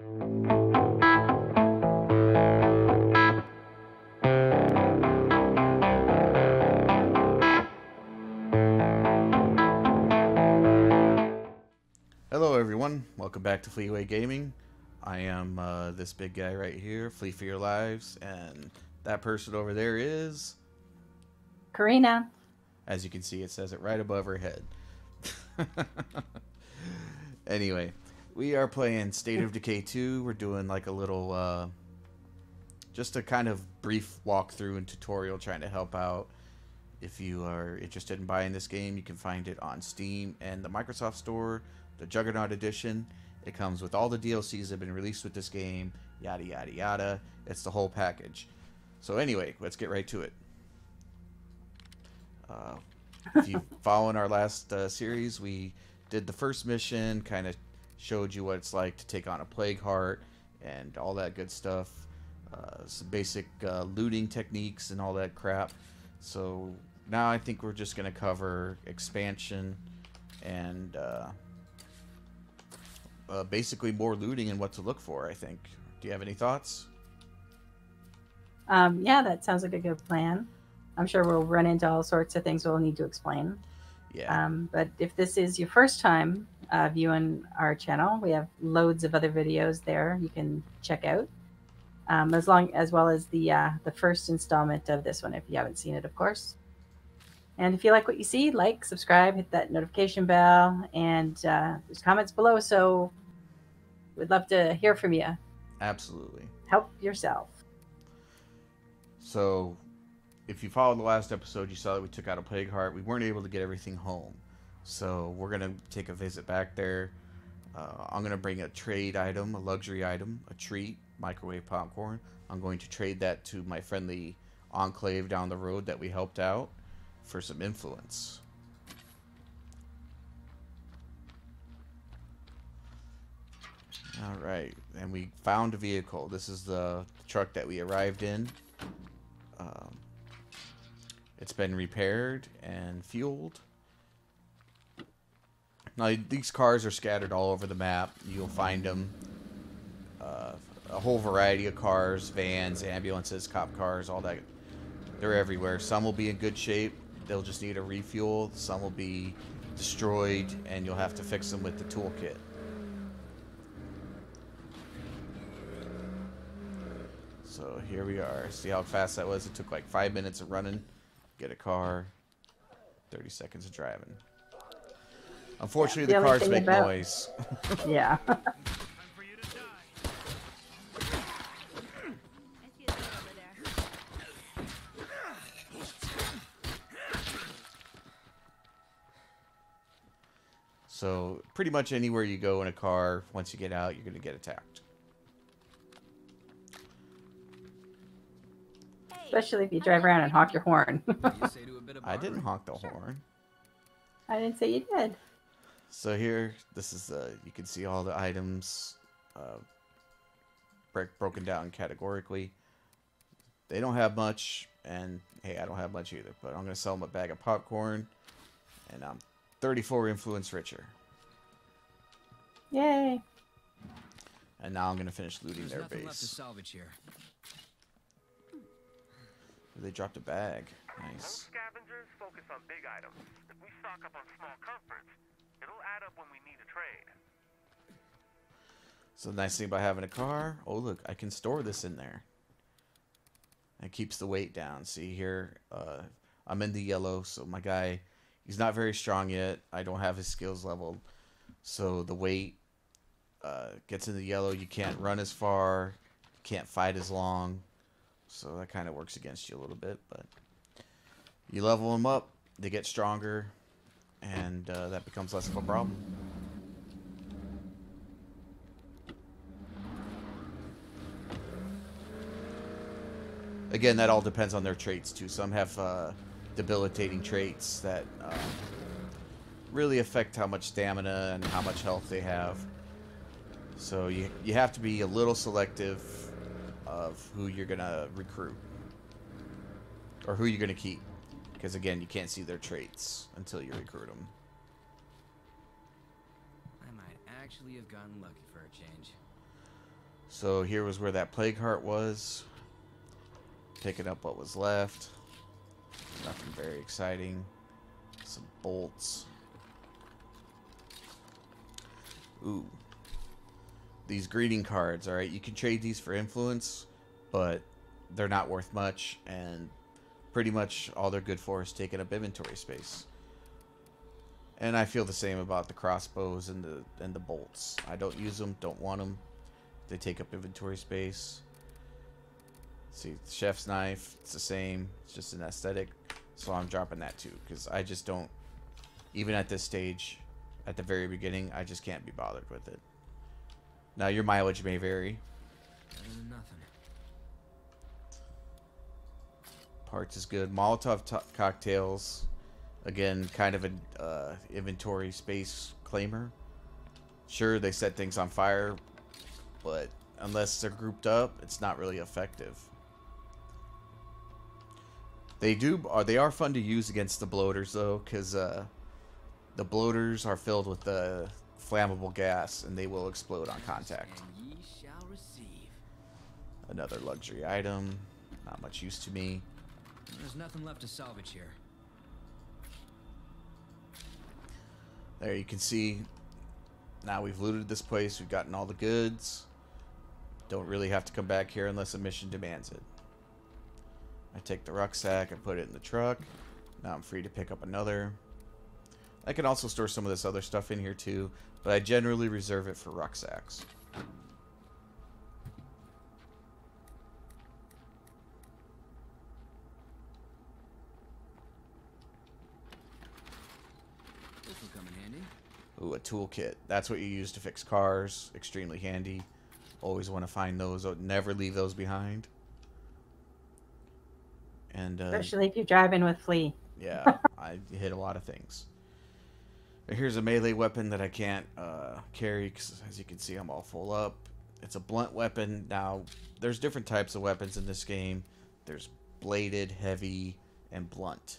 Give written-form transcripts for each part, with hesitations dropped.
Hello everyone, welcome back to FleeWay Gaming. I am this big guy right here, Flee for Your Lives, and that person over there is... Karina. As you can see, it says it right above her head. Anyway, we are playing State of Decay 2. We're doing like a little, just a kind of brief walkthrough and tutorial trying to help out. If you are interested in buying this game, you can find it on Steam and the Microsoft Store. The Juggernaut Edition. It comes with all the DLCs that have been released with this game, yada yada yada. It's the whole package. So anyway, let's get right to it. If you've followed our last series, we did the first mission, kind of showed you what it's like to take on a plague heart and all that good stuff. Some basic looting techniques and all that crap. So now I think we're just going to cover expansion and basically more looting and what to look for, I think. Do you have any thoughts? Yeah, that sounds like a good plan. I'm sure we'll run into all sorts of things we'll need to explain. Yeah. But if this is your first time viewing our channel, we have loads of other videos there you can check out. As well as the first installment of this one, if you haven't seen it, of course. And if you like what you see, like, subscribe, hit that notification bell, and there's comments below, so we'd love to hear from you. Absolutely. Help yourself. So, if you followed the last episode, you saw that we took out a plague heart. We weren't able to get everything home. So, we're going to take a visit back there. I'm going to bring a trade item, a luxury item, a treat, microwave popcorn. I'm going to trade that to my friendly enclave down the road that we helped out for some influence. Alright, and we found a vehicle. This is the truck that we arrived in. It's been repaired and fueled. Now, these cars are scattered all over the map. You'll find them. A whole variety of cars, vans, ambulances, cop cars, all that. They're everywhere. Some will be in good shape. They'll just need a refuel. Some will be destroyed, and you'll have to fix them with the toolkit. So here we are. See how fast that was? It took like 5 minutes of running. Get a car. 30 seconds of driving. Unfortunately, the cars make noise. Yeah. So, pretty much anywhere you go in a car, once you get out, you're going to get attacked. Especially if you drive around and honk your horn. I didn't honk the horn. I didn't say you did. So here, this is you can see all the items broken down categorically. They don't have much, and hey, I don't have much either, but I'm going to sell them a bag of popcorn, and I'm 34 influence richer. Yay. And now I'm going to finish looting their nothing base. Left to salvage here. They dropped a bag. Nice. Most scavengers focus on big items. If we stock up on small comforts, it'll add up when we need a trade. So the nice thing about having a car, oh look, I can store this in there. It keeps the weight down. See here, I'm in the yellow, so my guy, he's not very strong yet. I don't have his skills leveled. So the weight gets in the yellow. You can't run as far. You can't fight as long. So that kind of works against you a little bit. But you level them up, they get stronger, and that becomes less of a problem. Again, that all depends on their traits too. Some have debilitating traits that really affect how much stamina and how much health they have. So you have to be a little selective of who you're gonna recruit or who you're gonna keep, because again, you can't see their traits until you recruit them. I might actually have gotten lucky for a change. So here was where that plague heart was. Picking up what was left. Nothing very exciting. Some bolts. Ooh. These greeting cards, alright? You can trade these for influence, but they're not worth much, and pretty much all they're good for is taking up inventory space. And I feel the same about the crossbows and the bolts. I don't use them, don't want them. They take up inventory space. See, the chef's knife, it's the same. It's just an aesthetic. So I'm dropping that too, because I just don't, even at this stage, at the very beginning, I just can't be bothered with it. Now, your mileage may vary. Nothing. Parts is good. Molotov cocktails, again, kind of an inventory space claimer. Sure, they set things on fire, but unless they're grouped up, it's not really effective. They are fun to use against the bloaters though, because the bloaters are filled with the flammable gas and they will explode on contact. And ye shall receive. Another luxury item, not much use to me. There's nothing left to salvage here. There you can see, now we've looted this place, we've gotten all the goods. Don't really have to come back here unless a mission demands it. I take the rucksack and put it in the truck. Now I'm free to pick up another. I can also store some of this other stuff in here too, but I generally reserve it for rucksacks. This will come in handy. Ooh, a toolkit. That's what you use to fix cars. Extremely handy. Always want to find those. Never leave those behind. And Especially if you're driving with Flea. yeah, I hit a lot of things. Here's a melee weapon that I can't carry because, as you can see, I'm all full up. It's a blunt weapon. Now, there's different types of weapons in this game. There's bladed, heavy, and blunt.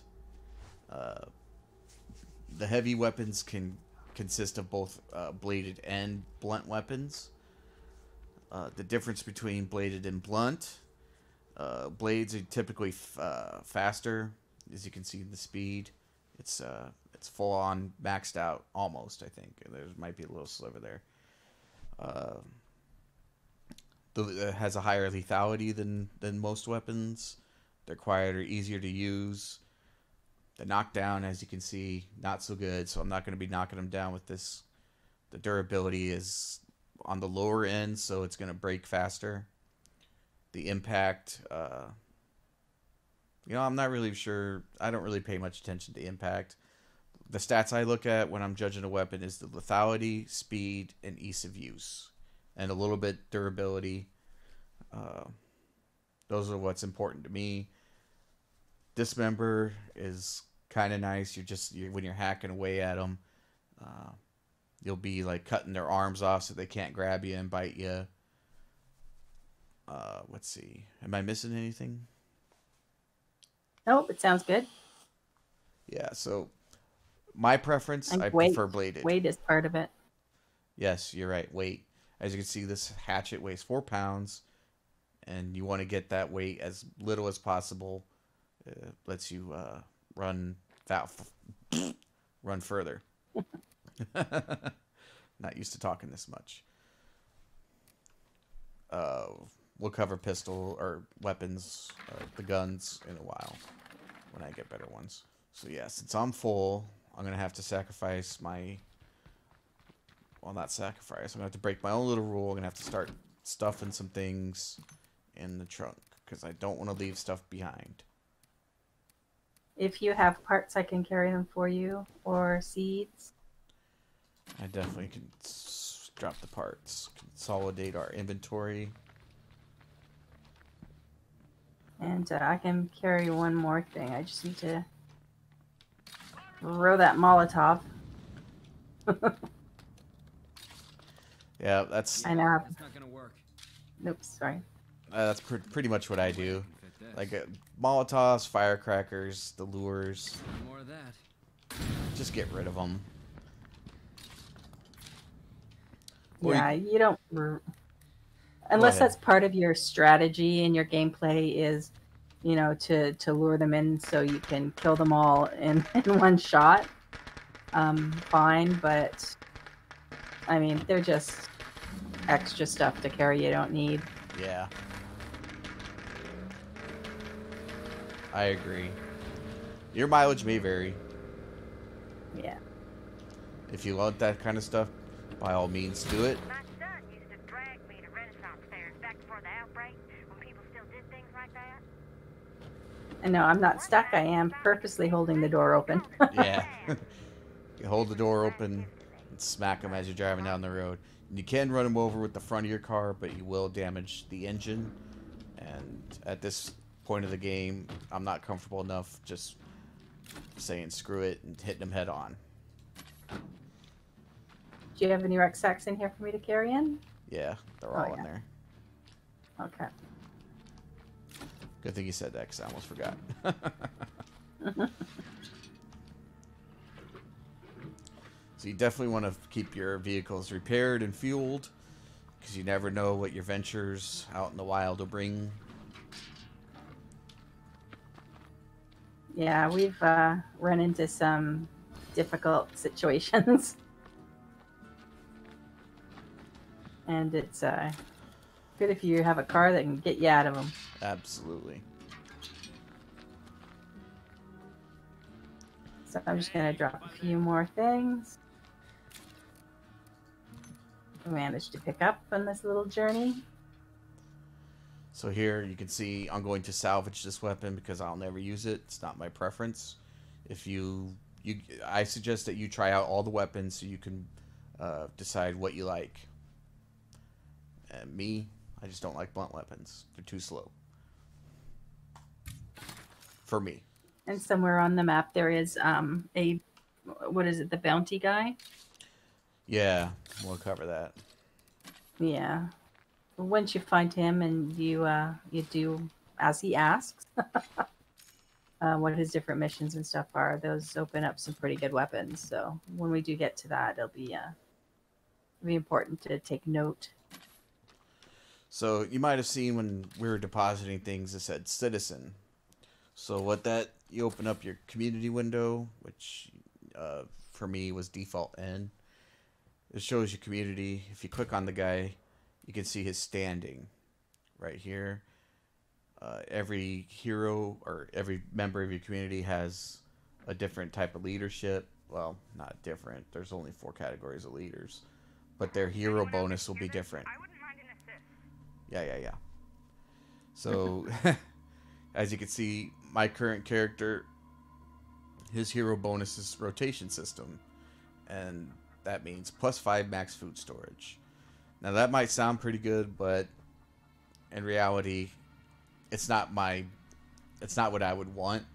The heavy weapons can consist of both bladed and blunt weapons. The difference between bladed and blunt, blades are typically faster, as you can see in the speed. It's full on maxed out almost, I think. There might be a little sliver there. It has a higher lethality than most weapons. They're quieter, easier to use. The knockdown, as you can see, not so good, so I'm not going to be knocking them down with this. The durability is on the lower end, so it's going to break faster. The impact, I'm not really sure. I don't really pay much attention to impact. The stats I look at when I'm judging a weapon is the lethality, speed, and ease of use, and a little bit durability. Those are what's important to me. Dismember is kind of nice. When you're hacking away at them, you'll be like cutting their arms off so they can't grab you and bite you. Let's see. Am I missing anything? Nope, it sounds good. Yeah, so my preference, I prefer bladed. Weight is part of it. Yes, you're right. Weight. As you can see, this hatchet weighs 4 pounds, and you want to get that weight as little as possible. Lets you run further. Not used to talking this much. We'll cover pistol or weapons, the guns, in a while when I get better ones. So yeah, since I'm full, I'm gonna have to sacrifice my. Well, not sacrifice. I'm gonna have to break my own little rule. I'm gonna have to start stuffing some things in the trunk because I don't want to leave stuff behind. If you have parts, I can carry them for you, or seeds. I definitely can drop the parts. Consolidate our inventory. And I can carry one more thing. I just need to throw that Molotov. Yeah, that's. I know. That's not gonna work. Nope, sorry. That's pretty much what I do. Like Molotovs, firecrackers, the lures. More of that. Just get rid of them. Yeah, you don't. Unless ahead. that's part of your strategy and your gameplay is, you know, to lure them in so you can kill them all in, in one shot. Fine, but I mean, they're just extra stuff to carry you don't need. Yeah. I agree. Your mileage may vary. Yeah. If you want that kind of stuff, by all means do it. My son used to drag me to Renaissance fairs back before the outbreak, when people still did things like that. And no, I'm not stuck. I am purposely holding the door open. Yeah. You hold the door open and smack them as you're driving down the road. And you can run them over with the front of your car, but you will damage the engine. And at this point of the game, I'm not comfortable enough just saying screw it and hitting them head on. Do you have any rucksacks in here for me to carry in? Yeah, they're Oh, all in yeah. there. Okay. Good thing you said that because I almost forgot. So you definitely want to keep your vehicles repaired and fueled because you never know what your ventures out in the wild will bring. Yeah, we've run into some difficult situations. And it's good if you have a car that can get you out of them. Absolutely. So I'm just going to drop a few more things. I managed to pick up on this little journey. So here you can see I'm going to salvage this weapon because I'll never use it. It's not my preference. If I suggest that you try out all the weapons so you can decide what you like. And me, I just don't like blunt weapons. They're too slow. For me. And somewhere on the map there is what is it, the bounty guy? Yeah, we'll cover that. Yeah. Once you find him and you do as he asks, what his different missions and stuff are, those open up some pretty good weapons. So when we do get to that, it'll be important to take note. So you might have seen when we were depositing things, it said citizen. So you open up your community window, which for me was default N. It shows your community. If you click on the guy, you can see his standing right here. Every hero or every member of your community has a different type of leadership. Well, not different. There's only 4 categories of leaders. But their hero bonus will be different. I wouldn't mind an assist. Yeah. So, as you can see, my current character, his hero bonus is rotation system. And that means +5 max food storage. Now, that might sound pretty good, but in reality, it's not what I would want.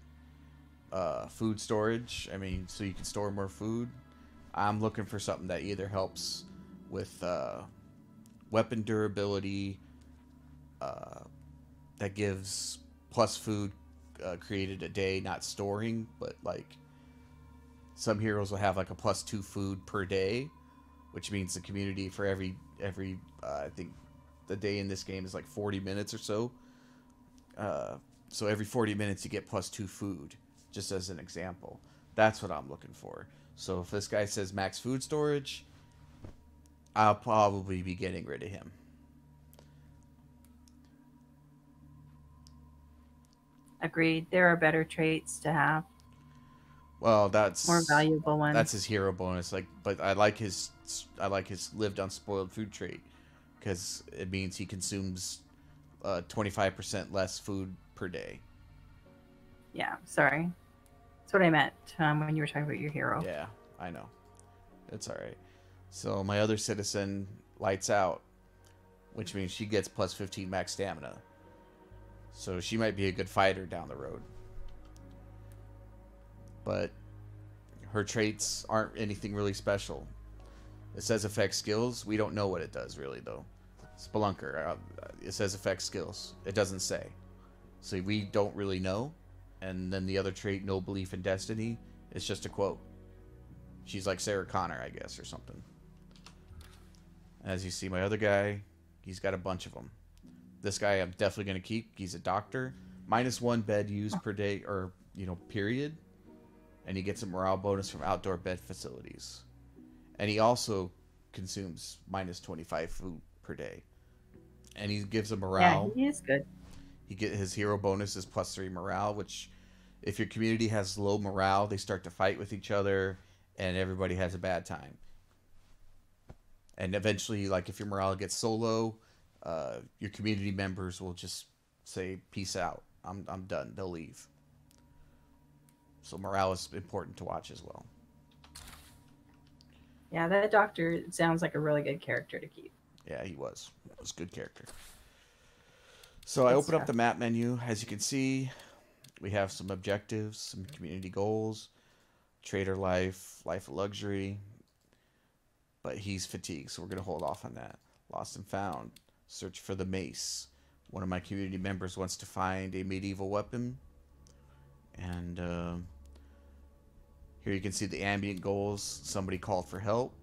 Food storage, I mean, so you can store more food. I'm looking for something that either helps with weapon durability, that gives plus food created a day, not storing, but like some heroes will have like a +2 food per day, which means the community for every I think the day in this game is like 40 minutes or so. So every 40 minutes you get +2 food, just as an example. That's what I'm looking for. So if this guy says max food storage, I'll probably be getting rid of him. Agreed. There are better traits to have. Well, that's More valuable ones. That's his hero bonus. But I like his lived on spoiled food trait because it means he consumes 25% less food per day. Yeah, sorry. That's what I meant when you were talking about your hero. Yeah, I know. It's all right. So my other citizen lights out, which means she gets +15 max stamina. So she might be a good fighter down the road. But her traits aren't anything really special. It says affect skills. We don't know what it does really, though. Spelunker. It says affect skills. It doesn't say. So we don't really know. And then the other trait, no belief in destiny, it's just a quote. She's like Sarah Connor, I guess, or something. As you see, my other guy He's got a bunch of them. This guy I'm definitely going to keep. He's a doctor. -1 bed used per day, or, period. And he gets a morale bonus from outdoor bed facilities. And he also consumes -25 food per day. And he gives a morale. Yeah, he is good. His hero bonus is +3 morale, which if your community has low morale, they start to fight with each other and everybody has a bad time. And eventually, like, if your morale gets so low, your community members will just say, peace out. I'm done. They'll leave. So morale is important to watch as well. Yeah, that doctor sounds like a really good character to keep. Yeah, he was. It was a good character. So I open up the map menu. As you can see, we have some objectives, some community goals, trader life, life of luxury. But he's fatigued, so we're going to hold off on that. Lost and found. Search for the mace. One of my community members wants to find a medieval weapon. And here you can see the ambient goals. Somebody called for help.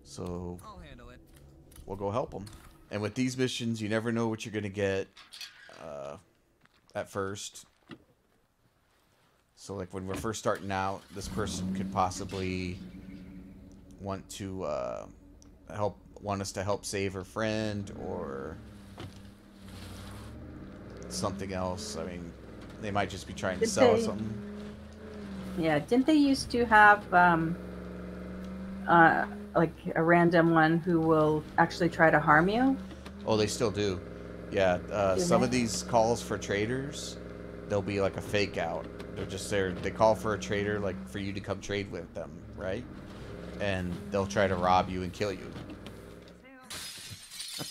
So I'll handle it. we'll go help them. And with these missions, you never know what you're going to get at first. So like when we're first starting out, this person could possibly want us to help save her friend or something else. I mean, they might just be trying to sell us something. Yeah, didn't they used to have like a random one who will actually try to harm you? Oh, they still do. Yeah, some of these calls for traders, they'll be like a fake out. They're just there. They call for a trader, like for you to come trade with them, right? And they'll try to rob you and kill you.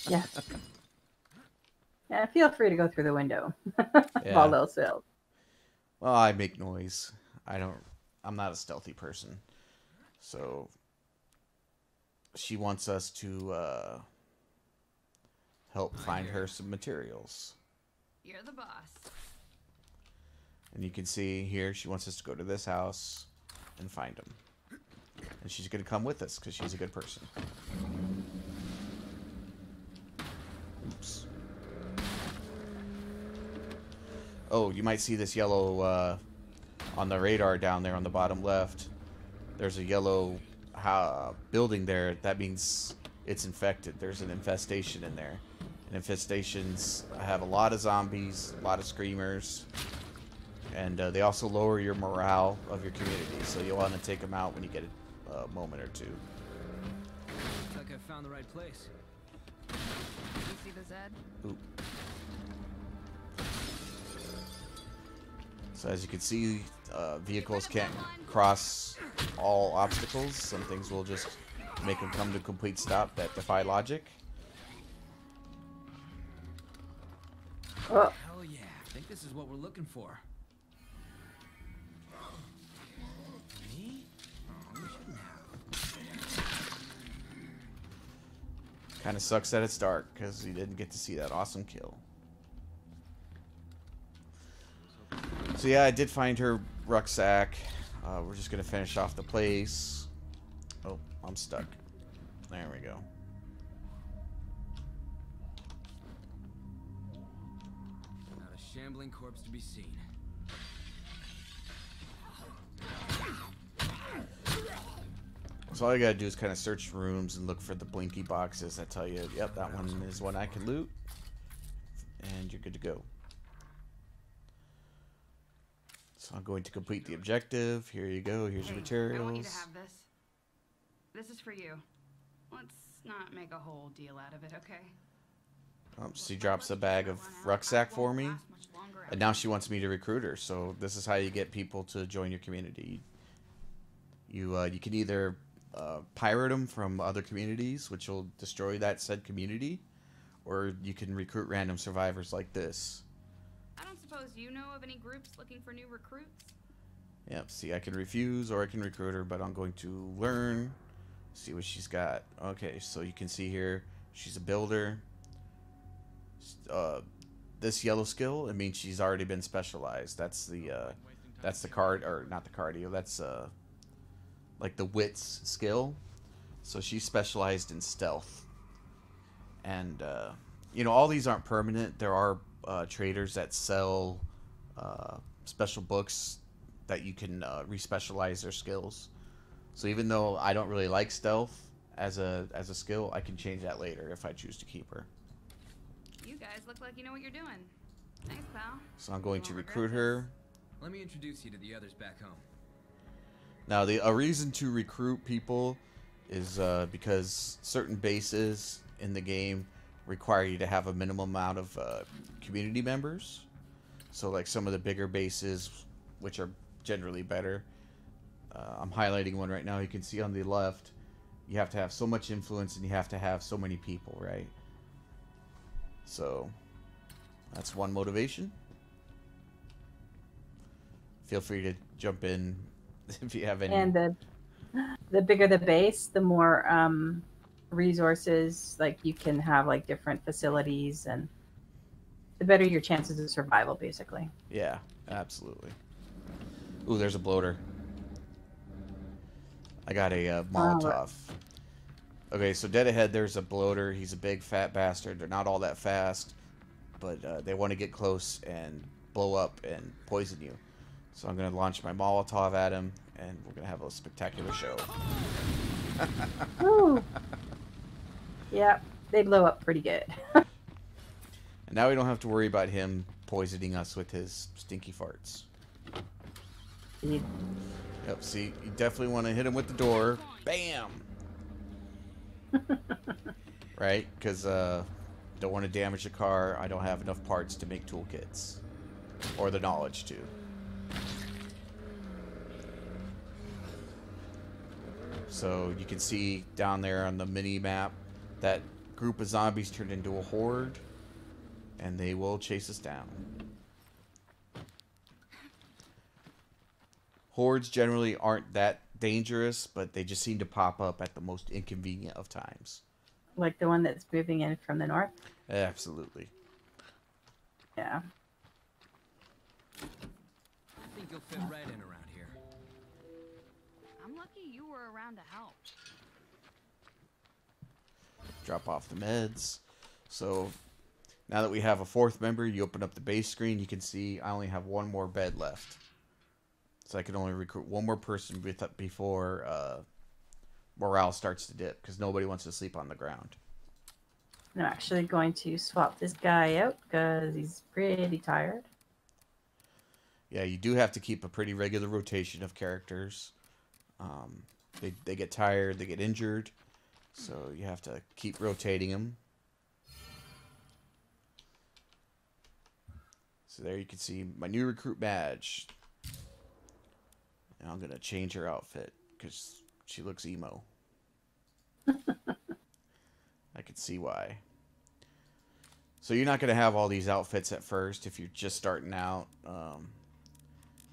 Yeah. Yeah, feel free to go through the window Yeah. while they'll sell. Well, I make noise. I'm not a stealthy person. So she wants us to help find her some materials. You're the boss. And you can see here she wants us to go to this house and find them. And she's going to come with us because she's a good person. Oops. Oh, you might see this yellow on the radar down there on the bottom left. There's a yellow building there. That means it's infected. There's an infestation in there. And infestations have a lot of zombies, a lot of screamers. And they also lower your morale of your community. So you'll want to take them out when you get a moment or two. Looks like I found the right place. You see the Zed? Ooh. So as you can see, vehicles can't cross all obstacles. Some things will just make them come to a complete stop that defy logic. Oh, Hell yeah. I think this is what we're looking for. Me? Oh, we shouldn't have. Kind of sucks that it's dark because you didn't get to see that awesome kill. So yeah, I did find her rucksack. We're just going to finish off the place. Oh, I'm stuck. There we go. Not a shambling corpse to be seen. So all you gotta do is kind of search rooms and look for the blinky boxes that tell you, yep, that one is one I can loot. And you're good to go. So I'm going to complete the objective. Here you go. Here's your materials. I want you to have this. This is for you. Let's not make a whole deal out of it, okay? She drops a bag of rucksack for me. And now she wants me to recruit her. So this is how you get people to join your community. You can either pirate them from other communities, which will destroy that said community, or you can recruit random survivors like this. I don't suppose you know of any groups looking for new recruits? Yep, see, I can refuse or I can recruit her, but I'm going to learn, see what she's got. Okay, so you can see here, she's a builder. This yellow skill, it means she's already been specialized. That's the card, or not the cardio, that's like the wits skill. So she's specialized in stealth. And you know, all these aren't permanent. There are traders that sell special books that you can respecialize their skills. So even though I don't really like stealth as a skill, I can change that later if I choose to keep her. You guys look like you know what you're doing. Thanks, pal. So I'm going to Won't recruit regret her. Let me introduce you to the others back home. Now, a reason to recruit people is because certain bases in the game require you to have a minimum amount of community members. So, like some of the bigger bases, which are generally better. I'm highlighting one right now. You can see on the left, you have to have so much influence and you have to have so many people, right? So, that's one motivation. Feel free to jump in if you have any. And the bigger the base, the more resources, like you can have like different facilities, and the better your chances of survival, basically. Yeah, absolutely. Ooh, there's a bloater. I got a Molotov. Okay, so dead ahead, there's a bloater. He's a big fat bastard. They're not all that fast, but they want to get close and blow up and poison you. So I'm going to launch my Molotov at him, and we're going to have a spectacular show. Woo. Yeah, they blow up pretty good. And now we don't have to worry about him poisoning us with his stinky farts. You- Yep, see, you definitely want to hit him with the door. Bam! Right? Because don't want to damage the car. I don't have enough parts to make toolkits. Or the knowledge to. So you can see down there on the mini map that group of zombies turned into a horde, and they will chase us down. Hordes generally aren't that dangerous, but they just seem to pop up at the most inconvenient of times. Like the one that's moving in from the north. Absolutely. Yeah. I think you'll fit right in around here. I'm lucky you were around to help. Drop off the meds. So now that we have a fourth member, you open up the base screen, you can see I only have one more bed left. So I can only recruit one more person before morale starts to dip, because nobody wants to sleep on the ground. I'm actually going to swap this guy out because he's pretty tired. Yeah, you do have to keep a pretty regular rotation of characters. They get tired, they get injured, so you have to keep rotating them. So there you can see my new recruit badge. And I'm going to change her outfit because she looks emo. I can see why. So you're not going to have all these outfits at first if you're just starting out.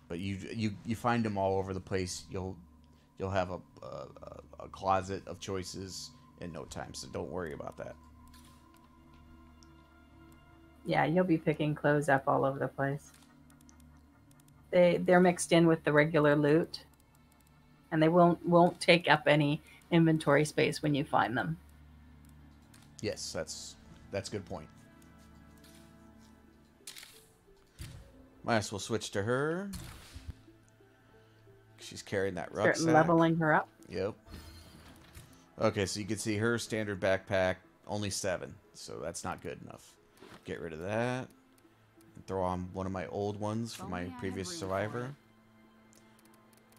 But you find them all over the place. You'll have a closet of choices in no time, so don't worry about that. Yeah, you'll be picking clothes up all over the place. They're mixed in with the regular loot, and they won't take up any inventory space when you find them. Yes, that's a good point. Might as well switch to her. She's carrying that rucksack. Start leveling her up. Yep. Okay, so you can see her standard backpack, only 7. So that's not good enough. Get rid of that. And throw on one of my old ones from my previous survivor.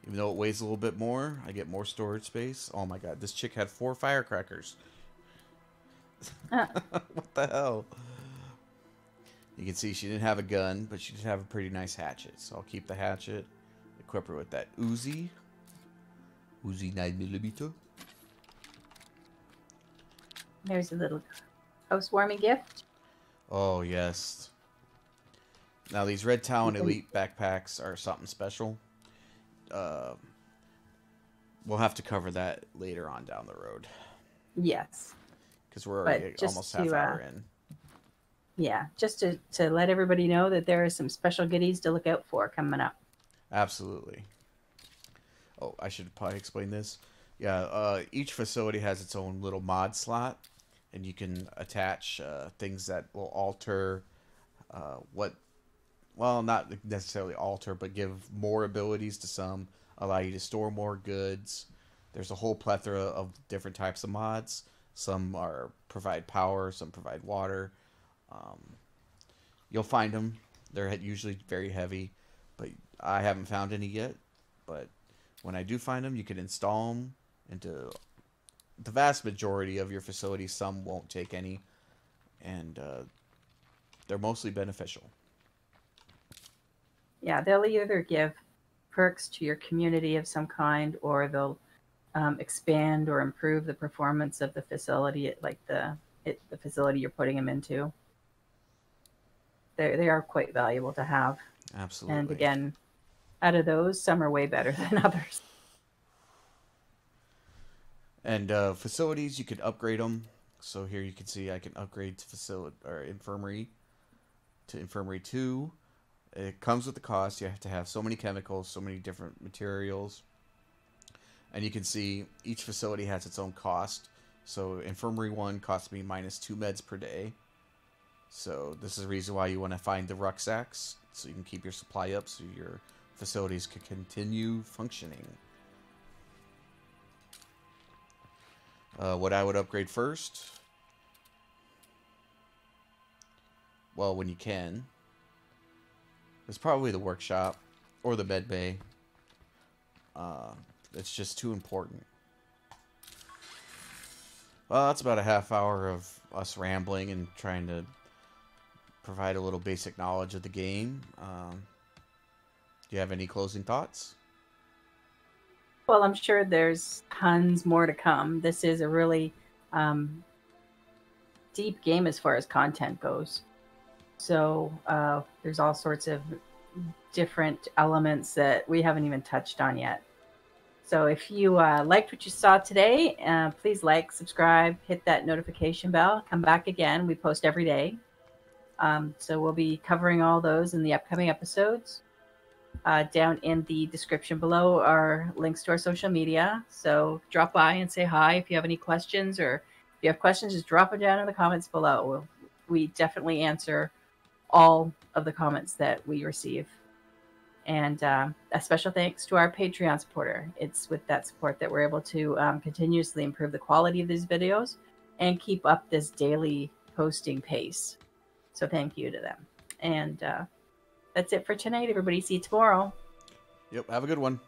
Even though it weighs a little bit more, I get more storage space. Oh my god, this chick had 4 firecrackers. What the hell? You can see she didn't have a gun, but she did have a pretty nice hatchet. So I'll keep the hatchet. Equip her with that Uzi. Uzi 9mm. There's a little housewarming gift. Oh, yes. Now, these Red Talon Elite backpacks are something special. We'll have to cover that later on down the road. Yes. Because we're already almost half hour in. Yeah, just to let everybody know that there are some special goodies to look out for coming up. Absolutely. Oh, I should probably explain this. Yeah, each facility has its own little mod slot. and you can attach things that will alter well, not necessarily alter, but give more abilities to some, allow you to store more goods. There's a whole plethora of different types of mods. Some provide power, some provide water. You'll find them. They're usually very heavy, but I haven't found any yet. But when I do find them, you can install them into the vast majority of your facilities. Some won't take any, and they're mostly beneficial. Yeah, they'll either give perks to your community of some kind, or they'll expand or improve the performance of the facility, like the facility you're putting them into. They are quite valuable to have. Absolutely. And again, out of those, some are way better than others. And facilities, you can upgrade them. So here you can see I can upgrade to facility or infirmary to infirmary 2. It comes with the cost. You have to have so many chemicals, so many different materials. And you can see each facility has its own cost. So infirmary 1 costs me -2 meds per day. So this is the reason why you want to find the rucksacks, so you can keep your supply up so your facilities can continue functioning. What I would upgrade first, well, when you can, is probably the workshop or the med bay. It's just too important. Well, that's about a half hour of us rambling and trying to provide a little basic knowledge of the game. Do you have any closing thoughts? Well, I'm sure there's tons more to come. This is a really deep game as far as content goes. So there's all sorts of different elements that we haven't even touched on yet. So if you liked what you saw today, please like, subscribe, hit that notification bell, come back again. We post every day. So we'll be covering all those in the upcoming episodes. Down in the description below are links to our social media. So drop by and say hi if you have any questions, or if you have questions, just drop them down in the comments below. We definitely answer all of the comments that we receive. And a special thanks to our Patreon supporter. It's with that support that we're able to continuously improve the quality of these videos and keep up this daily posting pace. So thank you to them. And that's it for tonight, everybody. See you tomorrow. Yep, have a good one.